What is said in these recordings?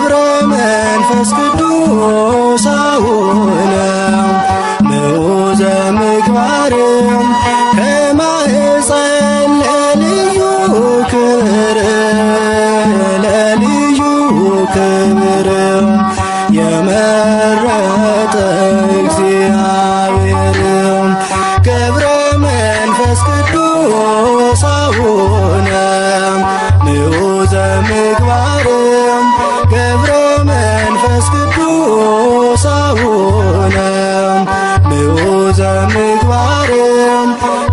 ገብረ መንፈስ ቅዱስ አቡነ ምዑዘ ምግባር ከማኅፀን ለልዩ ክብር የመረጠ እግዚአብሔር ገብረ መንፈስ ቅዱስ አቡነ ምዑዘ ምግባር ገብረ መንፈስ ቅዱስ አቡነ ምዑዘ ምግባር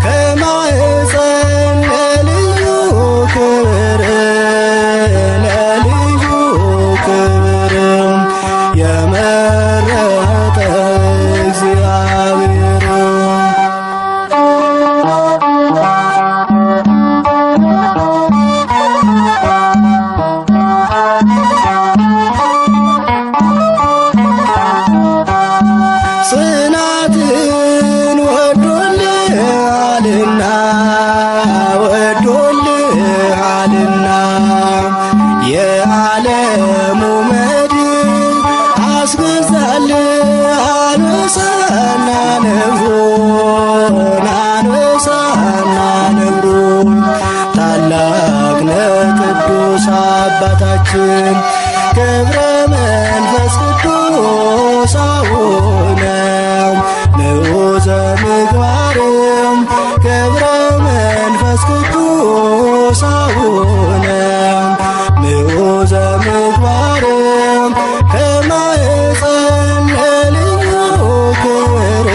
ከማኅፀን ለልዩ ክብር የመረጠ እግዚአብሔር ጽናትን ወዶልሃልና የዓለሙ መድን አስገዛል አንበሳና ነብሩን ታላቅ ቅዱስ አባታችን ገብረ መንፈስ ቅዱስ አቡነ ምዑዘ ምግባር ገብረ መንፈስ ቅዱስ አቡነ ምዑዘ ምግባር ከማኅፀን ለልዩ ክብር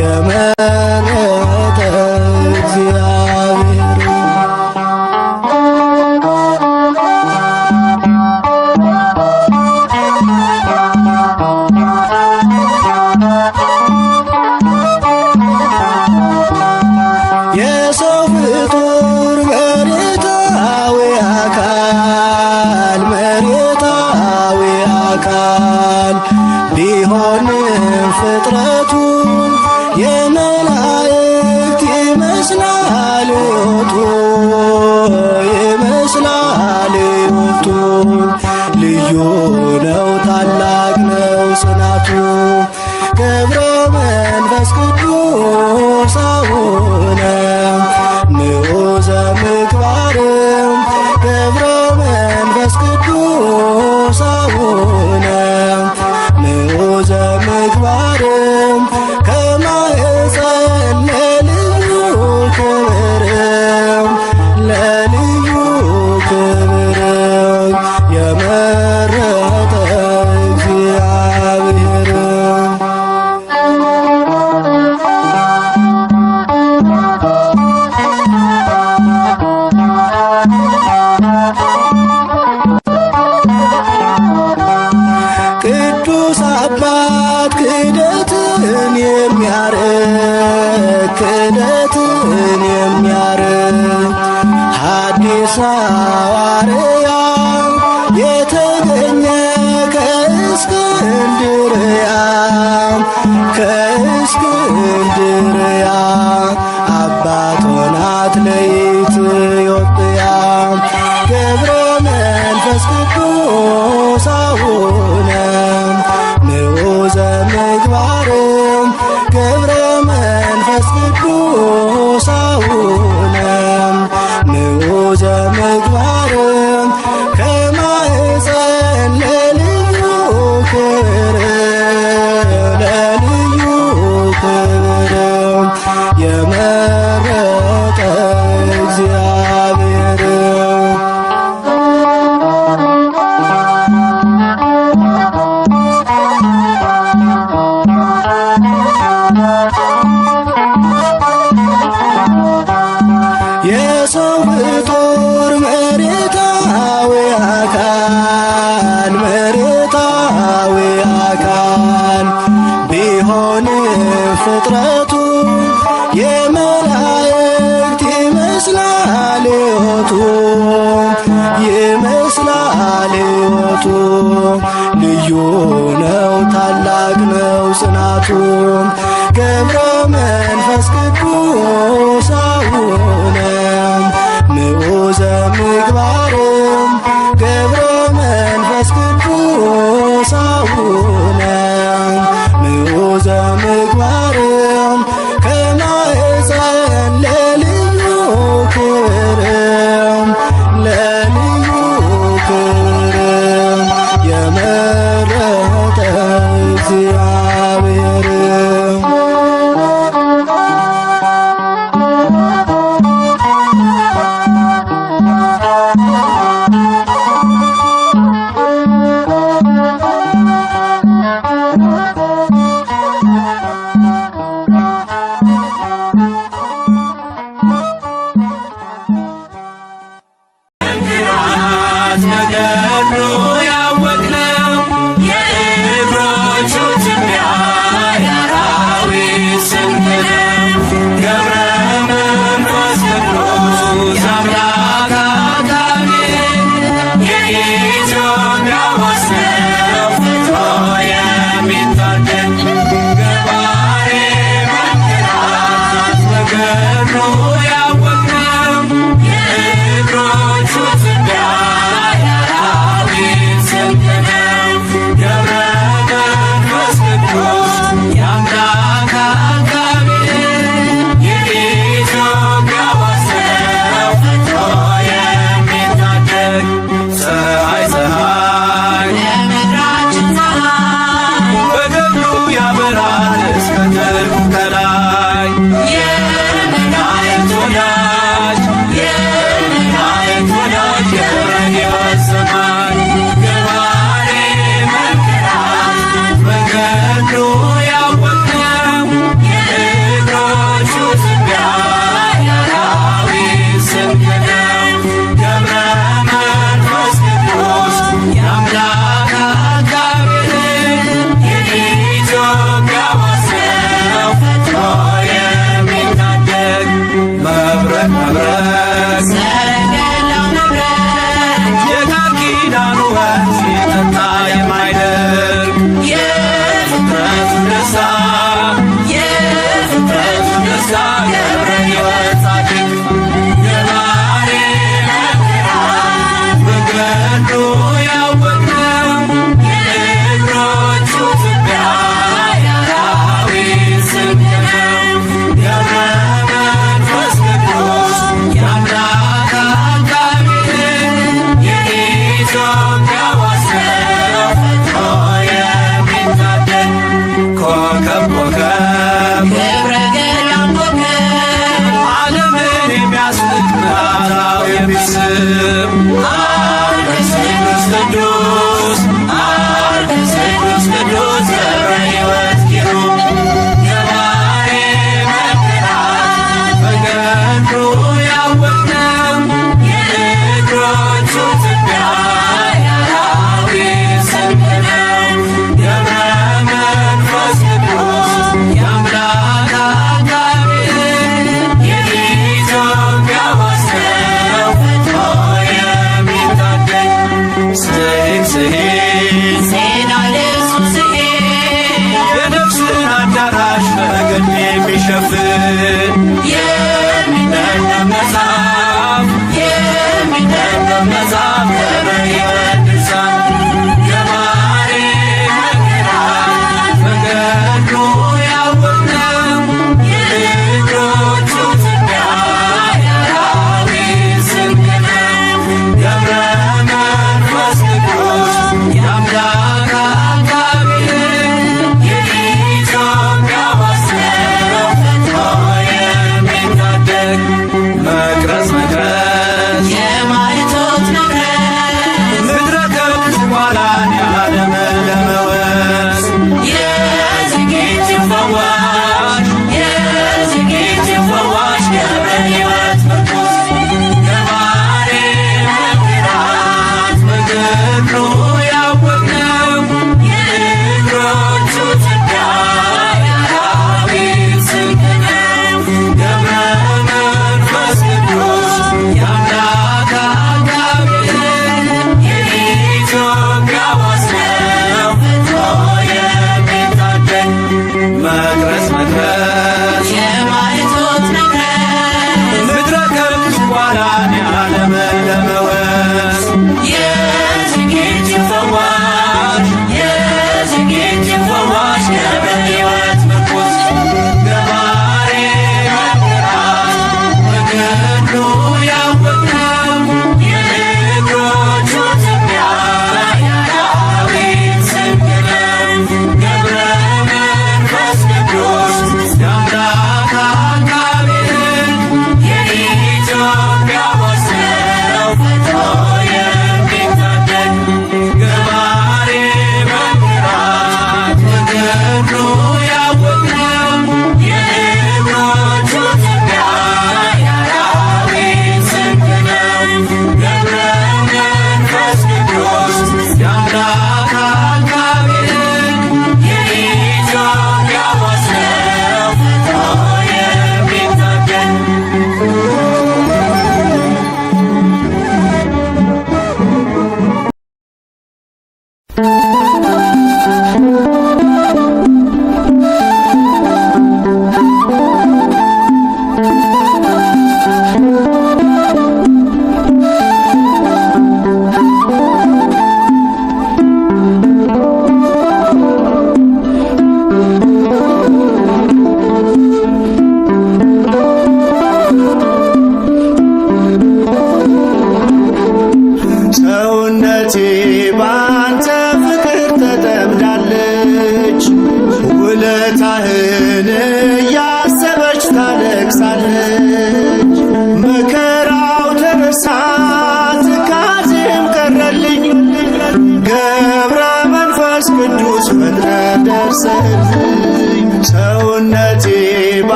የመረጠ እግዚአብሔር የሰው ፍጡር መሬታዊ አካል ቢሆንም ፍጥረቱ የመላእክት ይመስላል ሕይወቱ ልዩ ነው ታላቅ ነው ጽናቱ ገብረ መንፈስ ቅዱስ አቡነ ምዑዘ ምግባር ገብረ መንፈስ ቅዱስ አቡነ ምዑዘ ምግባር ከማኅፀን ለልዩ ክብር የመረጠ እግዚአብሔር ቅዱስ አባት ክህደትን የሚያርቅ ሐዲስ ሐዋርያ የተገኘ ከእስክንድርያ አባት ሆናት ለኢትዮጵያ ገብረ መንፈስ ቅዱስ አቡነ ምዑዘ ምግባር ገብረ መንፈስ ቅዱስ አቡነ ምዑዘ ምግባር ከማኅፀን ለልዩ ክብር የመረጠ እግዚአብሔር የሰው ፍጡር መሬታዊ አካል ቢሆንም ፍጥረቱ የመላእክት ይመስላል ሕይወቱ ልዩ ነው ታላቅ ነው ጽናቱ ገብረ መንፈስ ቅዱስ አቡነ ምዑዘ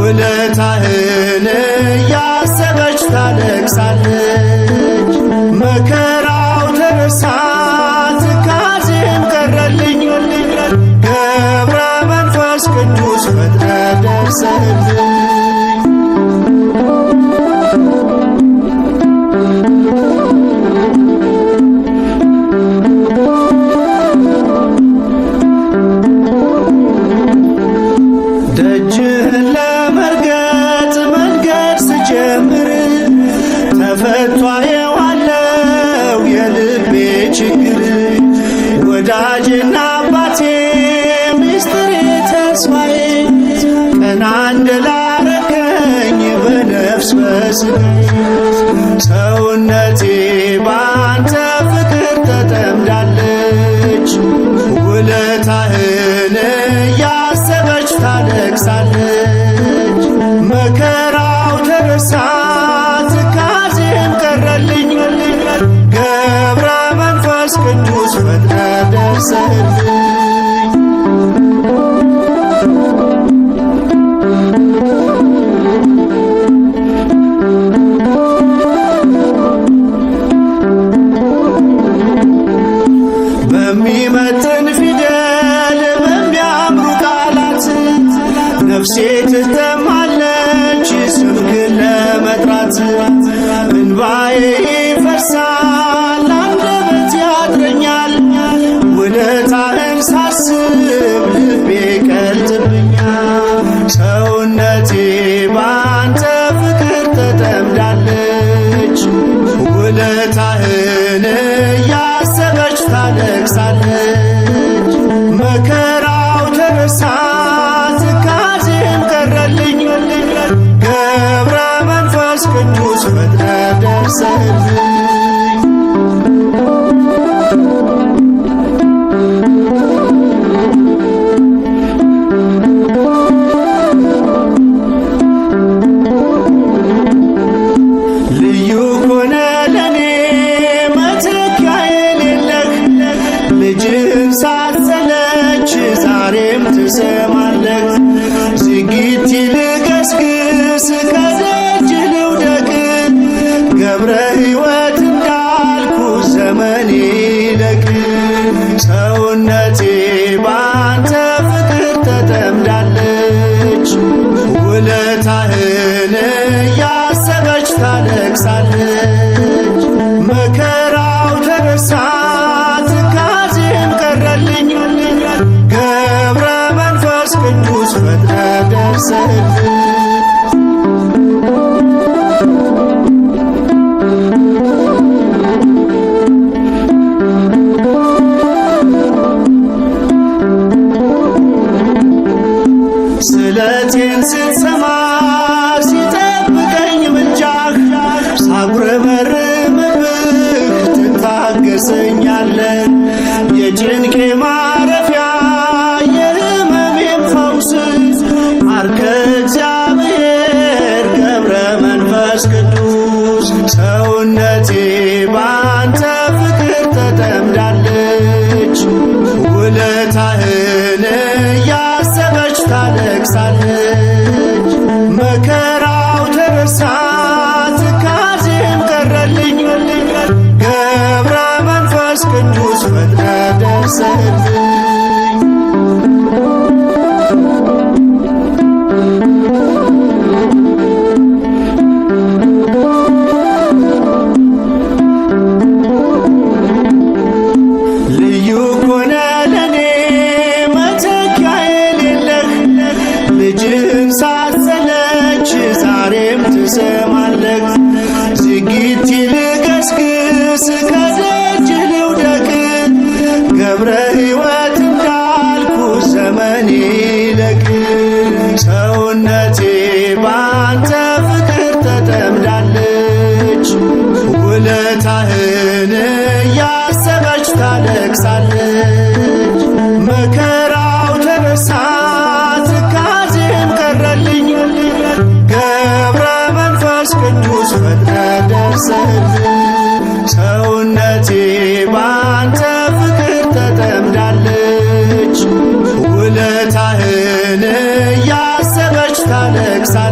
ውለታህን እያሰበች ታለቅሳለች። መከራው ተረሳ ትካዜም ቀረልኝ ገብረ መንፈስ ቅዱስ ፈጥነ ደርሰህልኝ። ደጅህን ለመርገጥ መንገድ ስጀምር ተፈቷ የዋለው የልቤ ችግር ወዳጅና አባቴ ሚስጥሬ ተስፋዬ ቀና እንደላረከኝ በነፍስ በስጋዬ ሰውነቴ ባንተ ፍቅር ተጠምዳለች። ውለታህን እያሰበች ታለቅሳለች። መከራው ተረሳ ትካዜም ቀረልኝ ገብረ መንፈስ ቅዱስ ፈጥነ ደርሰህልኝ። በሚመጥን ፊደል በሚያምሩ ቃላት ነፍሴ ትተማለች ስምህን ለመጥራት። እንባዬ ይፈሳል አንደበት ያጥረኛል ውለታህን ሳስብ ልቤ ቀልጥብኛል። ሰውነቴ ባንተ ፍቅር ተጠምዳለች። ውለታህን እያሰበች ታለቅሳለች። መከራው ተረሳ ትካዜም ቀረልኝ ገብረ መንፈስ ቅዱስ ፈጥነ ደርሰህልኝ። ልዩ ኮነ ለኔ መተኪያ የሌለህ ልጅህን ሳትሰለች ዛሬም ትሰማለህ። ዝጊት ልገስግስ ከደጅ ልውደቅ ገብረ ሕይወት እንዳልኩ ዘመኔ ይለቅ። ሰውነቴ ባንተ ፍቅር ተጠምዳለች። ውለታህን እያሰበች ታለቅሳለች። መከራው ተረሳ ትካዜም ቀረልኝ ገብረ መንፈስ ቅዱስ ፈጥነ ደርሰህልኝ። ስለቴን ስትሰማ ሲጠብቀኝ ምልጃህ ሳጉረመርምብህ ትታገሰኛለህ። የጭንቄ ማረፊያ የሕመሜም ፈውስ አርከ እግዚአብሔር ገብረ መንፈስ ቅዱስ። ሰውነቴ ባንተ ፍቅር ተጠምዳለች። ውለታህን እያሰበች ታለቅሳለች። መከራው ተረሳ ትካዜም ቀረልኝ ገብረ መንፈስ ቅዱስ ፈጥነ ደርሰህልኝ። ልዩ ኮነ ለኔ መተኪያ የሌለህ ልጅህን ሳትሰለች ዛሬም ትሰማለህ። ዝጊት ልገስግስ ከደጅ ልውደቅ ገብረ ሕይወት እንዳልኩ ዘመኔ ይለቅ። ሰውነቴ ባንተ ፍቅር ተጠምዳለች። ውለታህን እያሰበች ታለቅሳለች። መከራው ተረሳ ትካዜም ቀረልኝ ገብረ መንፈስ ቅዱስ ፈጥነ ደርሰህልኝ። ሰውነቴ ባንተ ፍቅር ተጠምዳለች። ውለታህን እያሰበች ታለቅሳለች።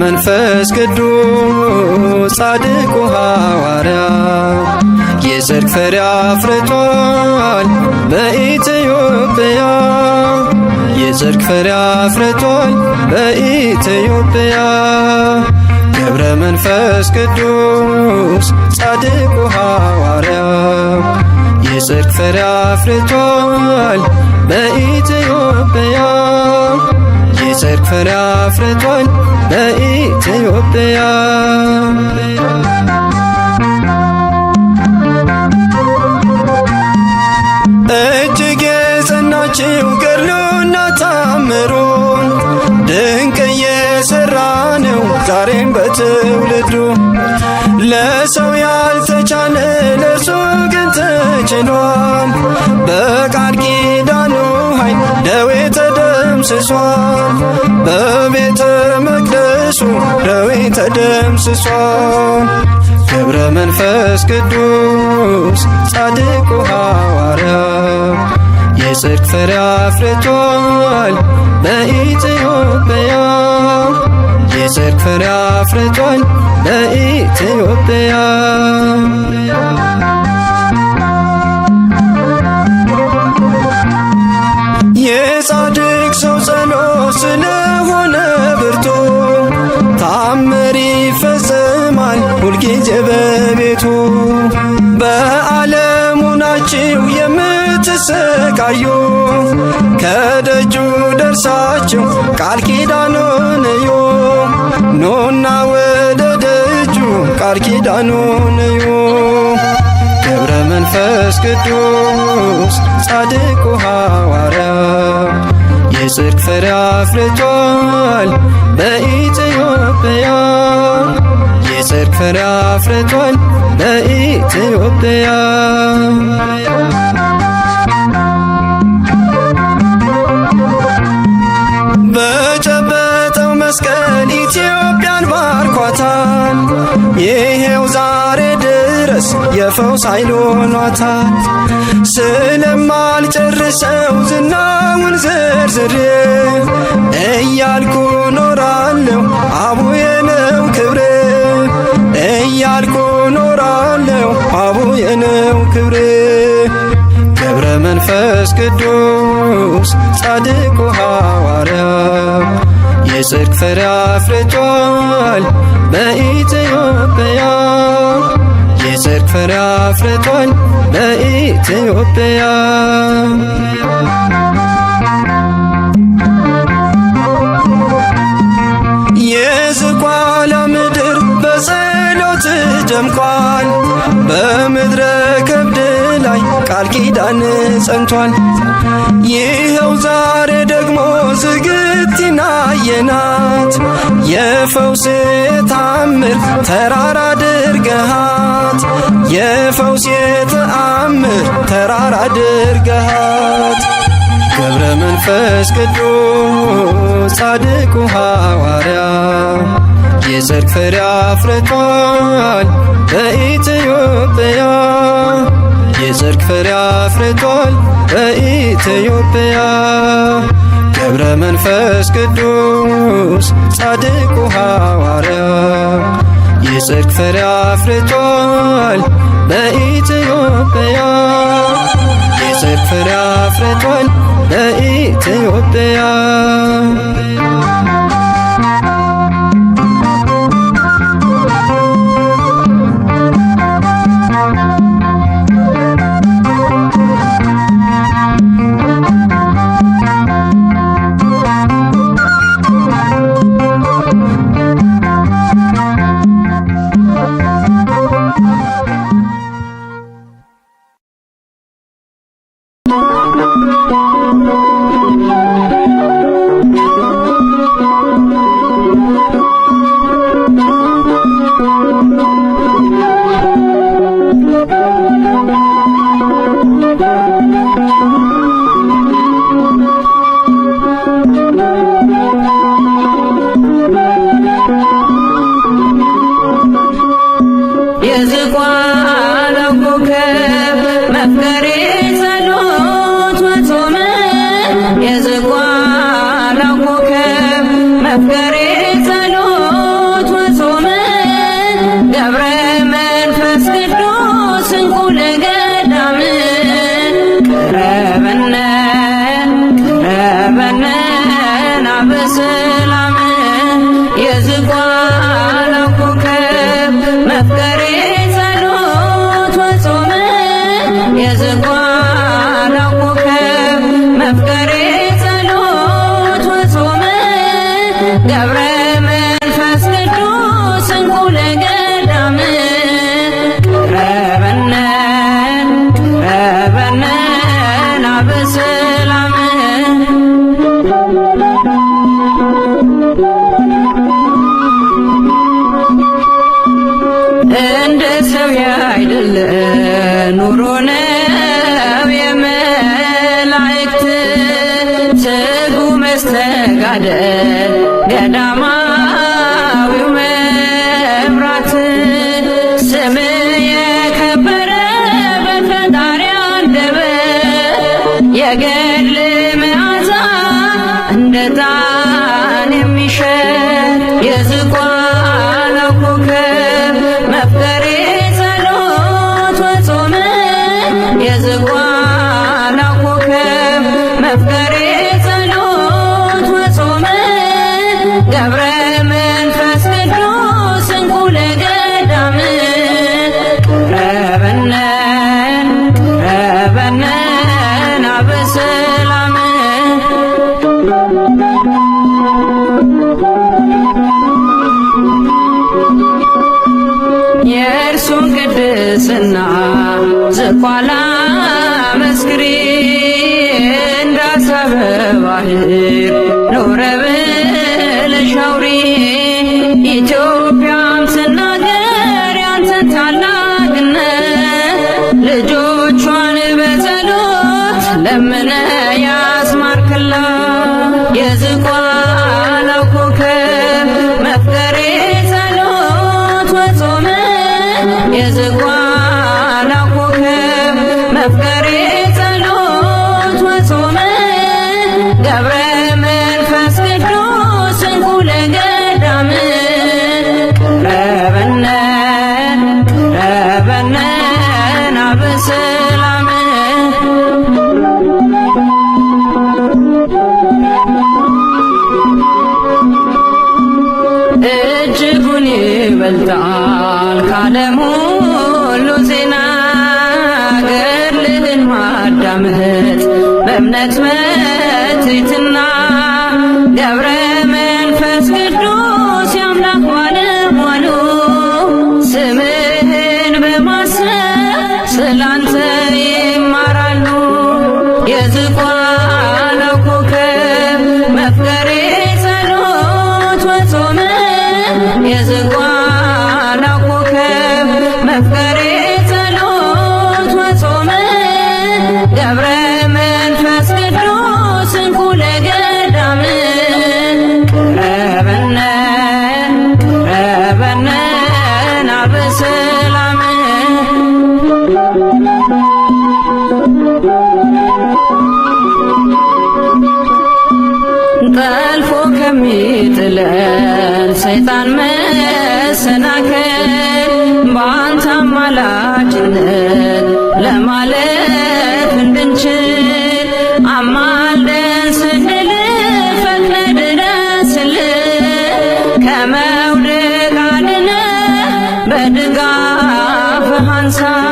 መንፈስ ቅዱስ ጻድቁ ሐዋርያ የጽድቅ ፍሬ አፍርቷል በኢትዮጵያ የጽድቅ ፍሬ አፍርቷል በኢትዮጵያ ገብረ መንፈስ ቅዱስ ጻድቁ ሐዋርያ የጽድቅ ፍሬ አፍርቷል በኢትዮጵያ የጽድቅ ፍሬ አፍርቷል በኢትዮጵያ እጅግ የጸናችው ገድሉና ታምሩ ድንቅ እየሰራ ነው ዛሬም በትውልዱ ለሰው ያልተቻለ ለእርሱ ግን ተችሏል በቃል ኪዳኑ ኃይል ደዌ ተደምስሷል በቤተ መቅደሱ ደዌ ተደምስሷል ገብረ መንፈስ ቅዱስ ጻድቁ ሐዋርያ የጽድቅ ፍሬ አፍርቷል በኢትዮጵያ የጽድቅ ፍሬ አፍርቷል በኢትዮጵያ የጻድቅ ሰው ጸሎት ስለሆነ ብርቱ ታምር ይፈጸማል ሁልጊዜ በቤቱ በዓለሙ ናችሁ የምትሰቃዩ ከደጁ ደርሳችሁ ቃል ኪዳኑን እዩ ኑና ወደ ደጁ ቃል ኪዳኑን እዩ ገብረ መንፈስ ቅዱስ ጻድቁ ሐዋርያ የጽድቅ ፍሬ አፍርቷል በኢትዮጵያ የጽድቅ ፍሬ አፍርቷል በኢትዮጵያ በጨበጠው መስቀል ኢትዮጵያን ባርኳታል ይሄው ዛሬ ድረስ የፈውስ ኃይል ሆኗታል ስለማልጨርሰው ዝናውን ዘርዝሬ እያልኩ ኖራለሁ አቡዬ ነው ክብሬ እያልኩ ኖራለሁ አቡዬ ነው ክብሬ ገብረ መንፈስ ቅዱስ ጻድቁ ሐዋርያ የጽድቅ ፍሬ አፍርቷል በኢትዮጵያ የጽድቅ ፍሬ አፍርቷል በኢትዮጵያ የዝቋላ ምድር በጸሎት ደምቋል በምድረ ከብድ ላይ ቃል ኪዳን ጸንቷል ይኸው ዛሬ ደግሞ ዝግቲና የናት የፈውስ ተአምር ተራራ አድርገሃት የፈውስ ተአምር ተራራ አድርገሃት ገብረ መንፈስ ቅዱስ ጻድቁ ሐዋርያ የጽድቅ ፍሬ አፍርቷል በኢትዮጵያ የጽድቅ ፍሬ አፍርቷል በኢትዮጵያ ገብረ መንፈስ ቅዱስ ጻድቁ ሐዋርያ የጽድቅ ፍሬ አፍርቷል በኢትዮጵያ የጽድቅ ፍሬ አፍርቷል በኢትዮጵያ የዝቋላው ኮከብ መፍቀሬ ጸሎት ወጾመ የዝቋላው ኮከብ መፍቀሬ ጸሎት ወጾመ ገብረ መንፈስ ቅዱስ እንቁ ለገዳም ቅረበነ ቅረበነ ናበሰላም የዝቋላው ኮከብ መፍቀሬ ጸሎት ወጾመ የዝቋላው ኮከብ መፍቀሬ ጸሎት ወጾመ ገብረ መንፈስ ቅዱስ እንቁ ለገዳም ቅረበነ ቅረበነ ናበሰላም እንደ ሰው ያይደለ ኑሮ ነው የመላእክት ትጉ መስተጋደል ገዳማዊው መብራት ስም የከበረ በፈጣሪ አንደበት የገድል መዓዛ እንደ ዕጣን የሚሸት የዝቋላው ኮከብ መፍቀሬ ጸሎት ወጾመ የዝቋላው ኮከብ መፍቀሬ ጸሎት ወጾመ ገብረ መንፈስ ቅዱስ እንቁ ለገዳም ቅረበነ ቅረበነ ናበሰላም የእርሱን ቅድስና ዝቋላ መስክሪ እንዳሰበ ባህር ኖረ ብለሽ አውሪ ኢትዮጵያም ስናገር ያንተን ታላቅነት ልጆቿን በጸሎት ለምነ ያስማርክላት የዝቋላው ኮከብ መፍቀሬ ጸሎት ወጾመ የዝቋላው ኮከብ መፍቀሬ ጸሎት ወጾመ ገብረ መንፈስ ቅዱስ እንቁ ለገዳም ቅረበነ ቅረበነ ናበሰላም እጅጉን ይበልጣል ካለም ሁሉ ዜና ገድልህን ማዳመጥ በእምነት በትሕትና ገብረ መንፈስ ቅዱስ የአምላክ ባለሟሉ ስምህን በማሰብ ስላንተ ይማራሉ የዝቋላው ኮከብ መፍቀሬ ጸሎት ወጾመ የዝቋላው ኮከብ መፍቀሬ ጸሎት ወጾመ ገብረ መንፈስ ቅዱስ እንቁ ለገዳም ቅረበነ ቅረበነ ናበሰላም ጠልፎ ከሚጥለን ሰይጣን መሰናከል በአንተ አማላጅነት ለማለፍ እንድንችል አማልደን ስንል ፈጥነ ድረስልን ከመውደቅ አድነን በድጋፍህ አንሳን